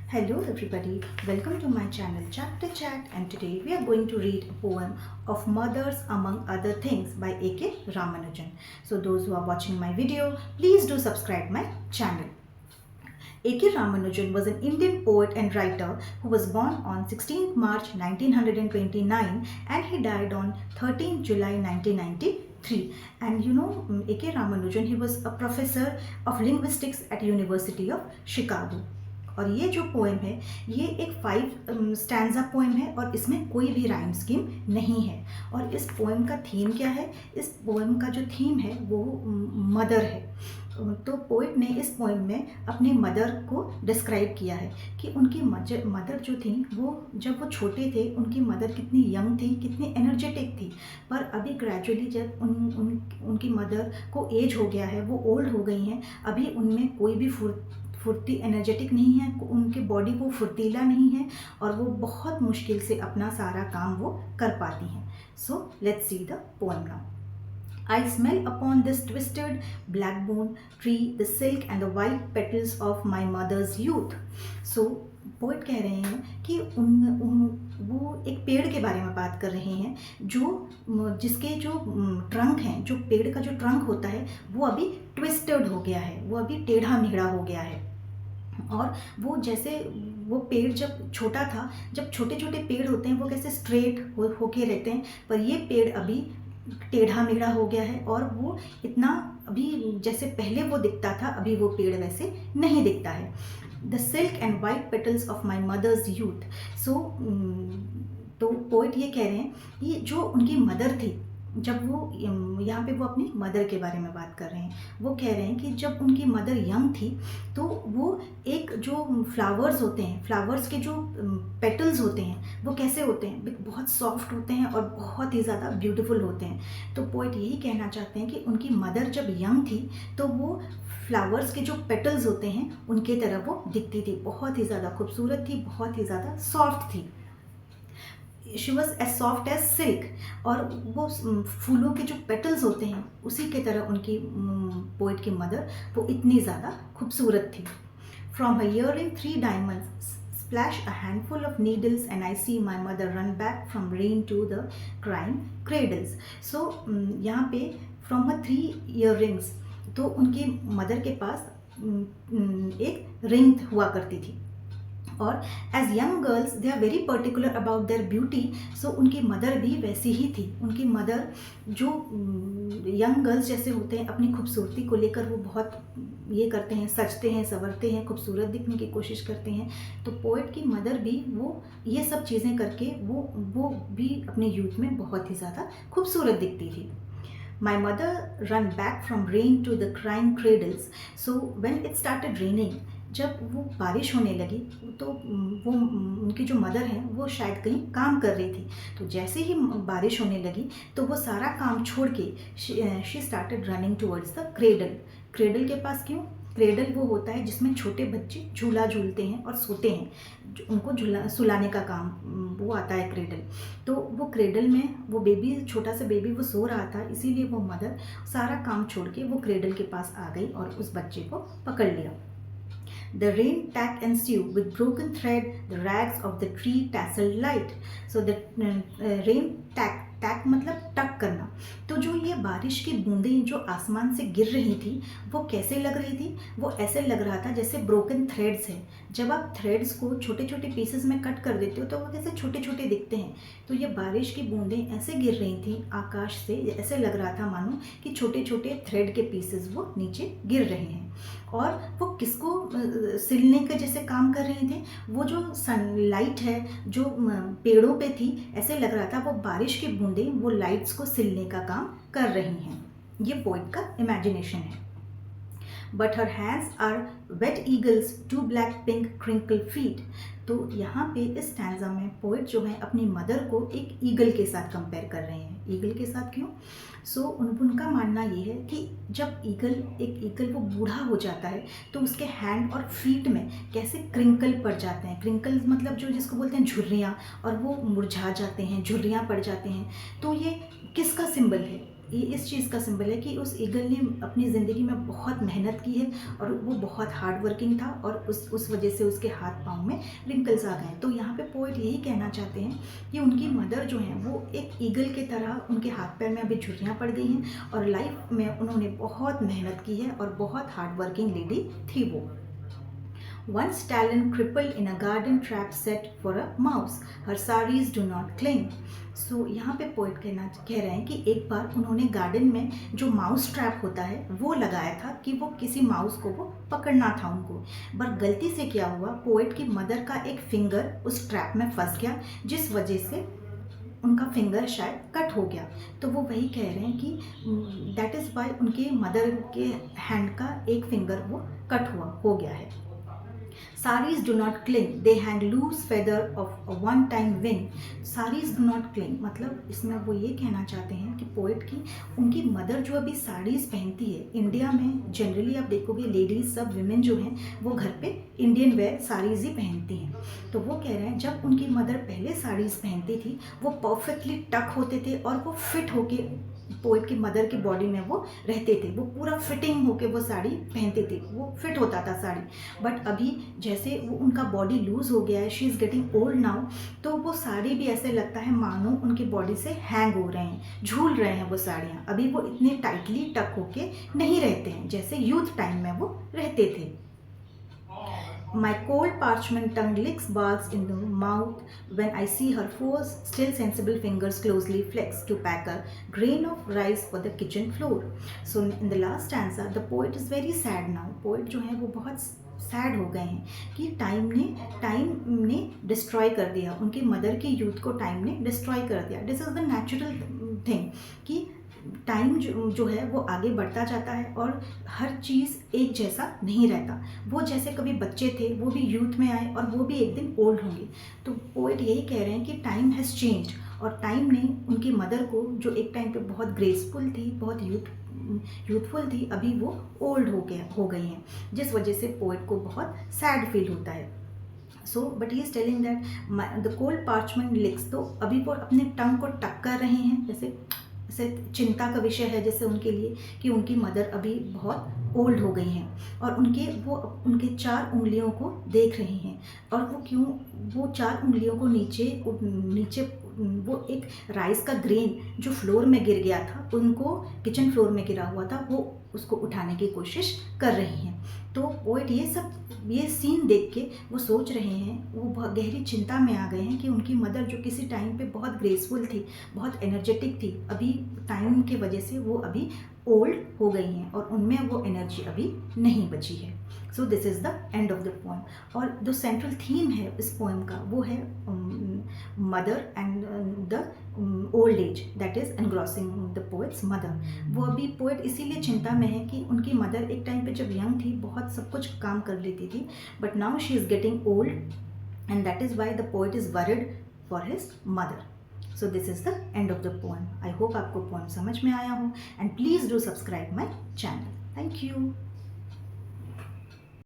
Hello everybody, welcome to my channel Chapter Chat, and today we are going to read a poem of Mothers Among Other Things by A.K. Ramanujan. So those who are watching my video, please do subscribe my channel. A.K. Ramanujan was an Indian poet and writer who was born on 16th March 1929 and he died on 13th July 1993. And you know, A.K. Ramanujan, he was a professor of linguistics at University of Chicago. और ये जो poem है ये एक 5 stanza poem है और इसमें कोई भी राइम स्कीम नहीं है। और इस पोएम का थीम क्या है? इस पोएम का जो थीम है वो मदर है। तो पोइट ने इस पोएम में अपनी मदर को डिस्क्राइब किया है कि उनकी मदर जो थी वो जब वो छोटे थे उनकी मदर कितनी यंग थी, कितनी एनर्जेटिक थी, पर अभी ग्रेजुअली जब उनकी मदर को एज हो गया है, वो ओल्ड हो गई हैं, अभी उनमें कोई भी फुर्ती एनर्जेटिक नहीं है, उनके बॉडी को फुर्तीला नहीं है और वो बहुत मुश्किल से अपना सारा काम वो कर पाती हैं। So let's see the poem now. I smell upon this twisted blackbone tree the silk and the white petals of my mother's youth. So poet कह रहे हैं कि वो एक पेड़ के बारे में बात कर रहे हैं जिसके जो ट्रंक हैं, जो पेड़ का जो ट्रंक होता है वो अभी ट्विस्टेड हो गया है, वो अभी टेढ़ा मेढ़ा हो गया है। और वो जैसे वो पेड़ जब छोटा था, जब छोटे छोटे पेड़ होते हैं वो कैसे स्ट्रेट होके रहते हैं, पर ये पेड़ अभी टेढ़ा मेढ़ा हो गया है और वो इतना अभी जैसे पहले वो दिखता था अभी वो पेड़ वैसे नहीं दिखता है। The silk and white petals of my mother's youth. So तो पोइट ये कह रहे हैं कि जो उनकी मदर थी, जब वो यहाँ पे वो अपनी मदर के बारे में बात कर रहे हैं, वो कह रहे हैं कि जब उनकी मदर यंग थी तो वो एक जो फ्लावर्स होते हैं, फ्लावर्स के जो पेटल्स होते हैं वो कैसे होते हैं, बहुत सॉफ्ट होते हैं और बहुत ही ज़्यादा ब्यूटीफुल होते हैं। तो पोइट यही कहना चाहते हैं कि उनकी मदर जब यंग थी तो वो फ्लावर्स के जो पेटल्स होते हैं उनके तरह वो दिखती थी, बहुत ही ज़्यादा खूबसूरत थी, बहुत ही ज़्यादा सॉफ्ट थी। She was as soft as silk. और वो फूलों के जो पेटल्स होते हैं उसी के तरह उनकी पोइट की मदर वो इतनी ज़्यादा खूबसूरत थी। From her earring 3 diamonds splash a handful of needles and I see my mother run back from rain to the crying cradles. So यहाँ पे from her 3 earrings, तो उनकी मदर के पास एक रिंग हुआ करती थी और as young girls they are very particular about their beauty. So उनकी मदर भी वैसी ही थी। उनकी मदर जो यंग गर्ल्स जैसे होते हैं अपनी खूबसूरती को लेकर वो बहुत ये करते हैं, सजते हैं, संवरते हैं, खूबसूरत दिखने की कोशिश करते हैं। तो पोइट की मदर भी वो ये सब चीज़ें करके वो भी अपने यूथ में बहुत ही ज़्यादा खूबसूरत दिखती थी। My mother ran back from rain to the crying cradles. So when it started raining, जब वो बारिश होने लगी तो वो उनकी जो मदर हैं वो शायद कहीं काम कर रही थी, तो जैसे ही बारिश होने लगी तो वो सारा काम छोड़ के she started running towards the cradle. Cradle के पास क्यों? क्रेडल वो होता है जिसमें छोटे बच्चे झूला झूलते हैं और सोते हैं, उनको सुलाने का काम वो आता है क्रेडल। तो वो क्रेडल में वो बेबी, छोटा सा बेबी वो सो रहा था, इसीलिए वो मदर सारा काम छोड़ के वो क्रेडल के पास आ गई और उस बच्चे को पकड़ लिया। The rain tack ensue with broken thread, the rags of the tree tassel light. So the rain tack मतलब टक करना। तो जो ये बारिश की बूंदें जो आसमान से गिर रही थी वो कैसे लग रही थी? वो ऐसे लग रहा था जैसे ब्रोकन थ्रेड्स है। जब आप थ्रेड्स को छोटे छोटे पीसेस में कट कर देते हो तो वो कैसे छोटे छोटे दिखते हैं, तो ये बारिश की बूंदें ऐसे गिर रही थी आकाश से, ऐसे लग रहा था मानो कि छोटे छोटे थ्रेड के पीसेस वो नीचे गिर रहे हैं। और वो किसको सिलने के जैसे काम कर रहे थे? वो जो सनलाइट है जो पेड़ों पे थी, ऐसे लग रहा था वो बारिश की बूंदें वो लाइट्स को सिलने का काम कर रही हैं। ये पोइट का इमेजिनेशन है। But her hands are wet eagles, 2 black pink crinkle feet. तो यहाँ पे इस स्टैंजा में पोइट जो है अपनी मदर को एक ईगल के साथ कंपेयर कर रहे हैं। ईगल के साथ क्यों? उनका मानना ये है कि जब एक ईगल वो बूढ़ा हो जाता है तो उसके हैंड और फीट में कैसे क्रिंकल पड़ जाते हैं। क्रिंकल मतलब जो जिसको बोलते हैं झुर्रियाँ, और वो मुरझा जाते हैं, झुर्रियाँ पड़ जाते हैं। तो ये किसका सिंबल है? ये इस चीज़ का सिंबल है कि उस ईगल ने अपनी ज़िंदगी में बहुत मेहनत की है और वो बहुत हार्ड वर्किंग था और उस वजह से उसके हाथ पाँव में रिंकल्स आ गए। तो यहाँ पे पोइट यही कहना चाहते हैं कि उनकी मदर जो हैं वो एक ईगल की तरह उनके हाथ पैर में अभी झुर्रियाँ पड़ गई हैं और लाइफ में उन्होंने बहुत मेहनत की है और बहुत हार्ड वर्किंग लेडी थी वो। Once Talon crippled in a garden trap set for a mouse, her saris do not cling. So यहाँ पे पोइट कह रहे हैं कि एक बार उन्होंने गार्डन में जो माउस ट्रैप होता है वो लगाया था कि वो किसी माउस को वो पकड़ना था उनको, पर गलती से क्या हुआ, पोइट की मदर का एक फिंगर उस ट्रैप में फंस गया जिस वजह से उनका फिंगर शायद कट हो गया। तो वो वही कह रहे हैं कि दैट इज़ वाई उनके मदर के हैंड का एक फिंगर वो कट हो गया है। Saris do not cling, they hang loose feather of a one-time wing. Saris do not cling मतलब इसमें वो ये कहना चाहते हैं कि पोइट की उनकी मदर जो अभी साड़ीज़ पहनती है, इंडिया में जनरली आप देखोगे लेडीज़ सब विमेन जो हैं वो घर पे इंडियन वेयर साड़ीज़ ही पहनती हैं। तो वो कह रहे हैं जब उनकी मदर पहले साड़ीज़ पहनती थी वो परफेक्टली टक होते थे और वो फिट होके पोइट की मदर की बॉडी में वो रहते थे, वो पूरा फिटिंग होके वो साड़ी पहनते थे, वो फिट होता था साड़ी। बट अभी जैसे वो उनका बॉडी लूज़ हो गया है, she is getting old now, तो वो साड़ी भी ऐसे लगता है मानो उनकी बॉडी से हैंग हो रहे हैं, झूल रहे हैं वो साड़ियाँ। अभी वो इतने टाइटली टक होके नहीं रहते हैं जैसे यूथ टाइम में वो रहते थे। My cold parchment tongue licks barks in the mouth when I see her foes, still sensible fingers closely flex to pack a grain of rice for the kitchen floor. So in the last stanza, the poet is very sad now. Poet जो है वो बहुत sad हो गए हैं कि time ने destroy कर दिया, उनकी मदर की यूथ को टाइम ने डिस्ट्रॉय कर दिया। This is the natural thing कि टाइम जो है वो आगे बढ़ता जाता है और हर चीज़ एक जैसा नहीं रहता। वो जैसे कभी बच्चे थे वो भी यूथ में आए और वो भी एक दिन ओल्ड होंगे। तो पोइट यही कह रहे हैं कि टाइम हैज़ चेंज्ड और टाइम ने उनकी मदर को जो एक टाइम पे बहुत ग्रेसफुल थी, बहुत यूथफुल थी, अभी वो ओल्ड हो गई हैं, जिस वजह से पोइट को बहुत सैड फील होता है। So but he is telling that the cold parchment लिक्स, तो अभी वो अपने टंग को टक कर रहे हैं, जैसे चिंता का विषय है जैसे उनके लिए कि उनकी मदर अभी बहुत ओल्ड हो गई हैं और उनके 4 उंगलियों को देख रही हैं और वो 4 उंगलियों को नीचे वो एक राइस का ग्रेन जो फ्लोर में गिर गया था, उनको किचन फ्लोर में गिरा हुआ था, वो उसको उठाने की कोशिश कर रही हैं। तो पोइट ये सीन देख के वो सोच रहे हैं, वो बहुत गहरी चिंता में आ गए हैं कि उनकी मदर जो किसी टाइम पे बहुत ग्रेसफुल थी, बहुत एनर्जेटिक थी, अभी टाइम की वजह से वो अभी ओल्ड हो गई हैं और उनमें वो एनर्जी अभी नहीं बची है। So this is the end of the poem. और जो सेंट्रल थीम है इस पोएम का वो है mother and the old age that is engrossing the poets mother. वो अभी पोएट इसीलिए चिंता में है कि उनकी मदर एक टाइम पे जब यंग थी बहुत सब कुछ काम कर लेती थी, but now she is getting old and that is why the poet is worried for his mother. So this is the end of the poem. I hope आपको poem समझ में आया हो and please do subscribe my channel. Thank you.